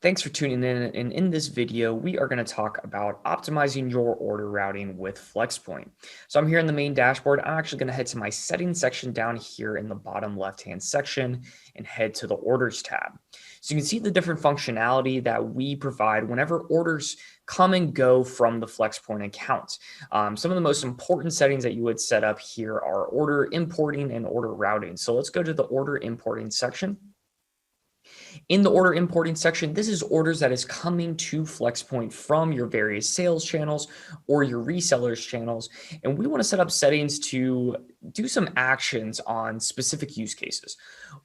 Thanks for tuning in. And in this video, we are going to talk about optimizing your order routing with FlexPoint. So I'm here in the main dashboard. I'm actually going to head to my settings section down here in the bottom left-hand section and head to the orders tab. So you can see the different functionality that we provide whenever orders come and go from the FlexPoint account. Some of the most important settings that you would set up here are order importing and order routing. So let's go to the order importing section. In the order importing section, this is orders that is coming to FlexPoint from your various sales channels or your resellers channels. And we want to set up settings to do some actions on specific use cases.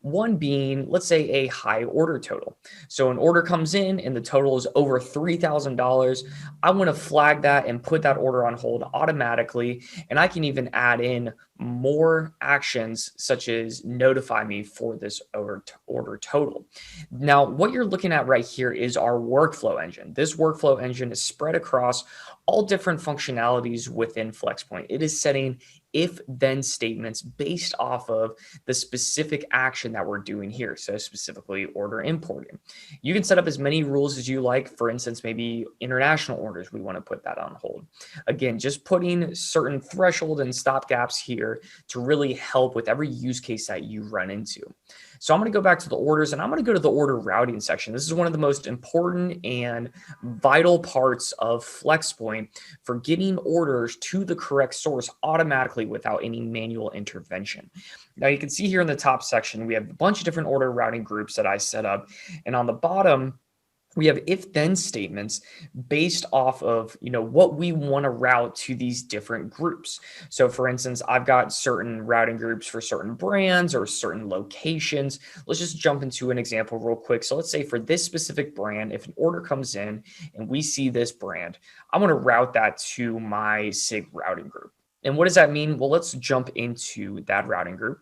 One being, let's say, a high order total. So an order comes in and the total is over $3,000. I want to flag that and put that order on hold automatically. And I can even add in more actions such as notify me for this order total. Now, what you're looking at right here is our workflow engine. This workflow engine is spread across all different functionalities within FlexPoint. It is setting if-then statements based off of the specific action that we're doing here. So specifically order importing. You can set up as many rules as you like. For instance, maybe international orders, we want to put that on hold. Again, just putting certain threshold and stop gaps here to really help with every use case that you run into. So I'm going to go back to the orders and I'm going to go to the order routing section. This is one of the most important and vital parts of FlexPoint for getting orders to the correct source automatically without any manual intervention. Now you can see here in the top section, we have a bunch of different order routing groups that I set up. And on the bottom, we have if-then statements based off of, what we want to route to these different groups. So for instance, I've got certain routing groups for certain brands or certain locations. Let's just jump into an example real quick. So let's say for this specific brand, if an order comes in and we see this brand, I want to route that to my SIG routing group. And what does that mean? Well, let's jump into that routing group.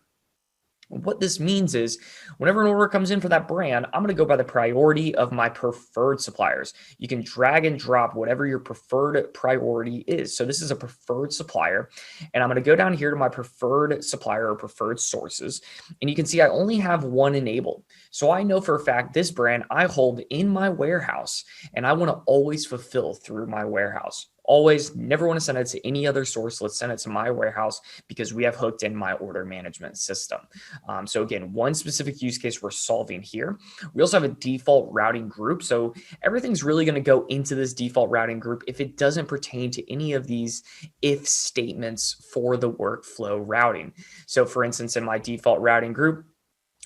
What this means is whenever an order comes in for that brand, I'm going to go by the priority of my preferred suppliers. You can drag and drop whatever your preferred priority is. So this is a preferred supplier, and I'm going to go down here to my preferred supplier or preferred sources. And you can see I only have one enabled. So I know for a fact this brand I hold in my warehouse, and I want to always fulfill through my warehouse. Always, never want to send it to any other source. Let's send it to my warehouse because we have hooked in my order management system. So again, one specific use case we're solving here. We also have a default routing group. So everything's really going to go into this default routing group if it doesn't pertain to any of these if statements for the workflow routing. So for instance, in my default routing group,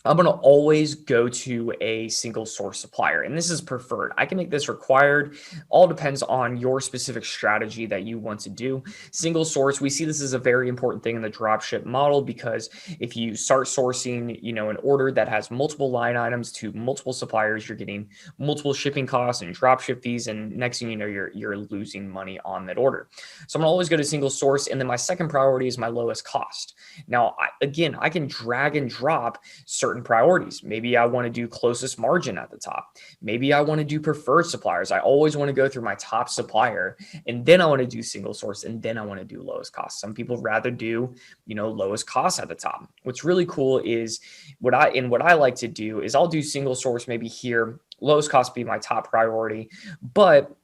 I'm going to always go to a single source supplier, and this is preferred. I can make this required. All depends on your specific strategy that you want to do. Single source, we see this as a very important thing in the dropship model because if you start sourcing, an order that has multiple line items to multiple suppliers, you're getting multiple shipping costs and dropship fees, and next thing you know, you're losing money on that order. So I'm going to always go to single source, and then my second priority is my lowest cost. Now, I can drag and drop certain priorities. Maybe I want to do closest margin at the top. Maybe I want to do preferred suppliers. I always want to go through my top supplier, and then I want to do single source, and then I want to do lowest cost. Some people rather do, lowest cost at the top. What's really cool is what I like to do is I'll do single source maybe here, lowest cost be my top priority, but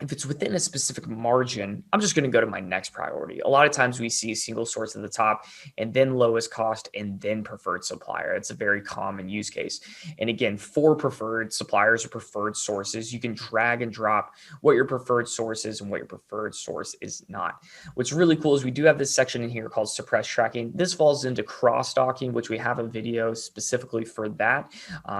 if it's within a specific margin, I'm just going to go to my next priority. A lot of times we see a single source at the top and then lowest cost and then preferred supplier. It's a very common use case. And again, for preferred suppliers or preferred sources, you can drag and drop what your preferred source is and what your preferred source is not. What's really cool is we do have this section in here called suppress tracking. This falls into cross-docking, which we have a video specifically for that.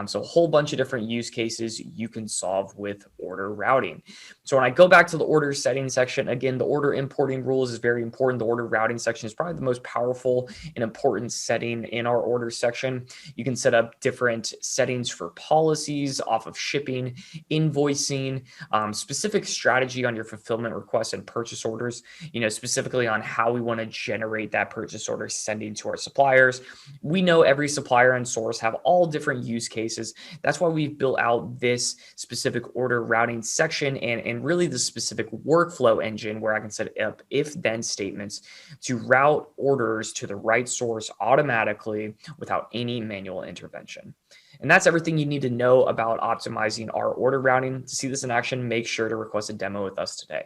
So a whole bunch of different use cases you can solve with order routing. So when I go back to the order settings section, again, the order importing rules is very important. The order routing section is probably the most powerful and important setting in our order section. You can set up different settings for policies off of shipping, invoicing, specific strategy on your fulfillment requests and purchase orders, specifically on how we want to generate that purchase order sending to our suppliers. We know every supplier and source have all different use cases. That's why we've built out this specific order routing section and really really the specific workflow engine where I can set up if-then statements to route orders to the right source automatically without any manual intervention. And that's everything you need to know about optimizing our order routing. To see this in action, make sure to request a demo with us today.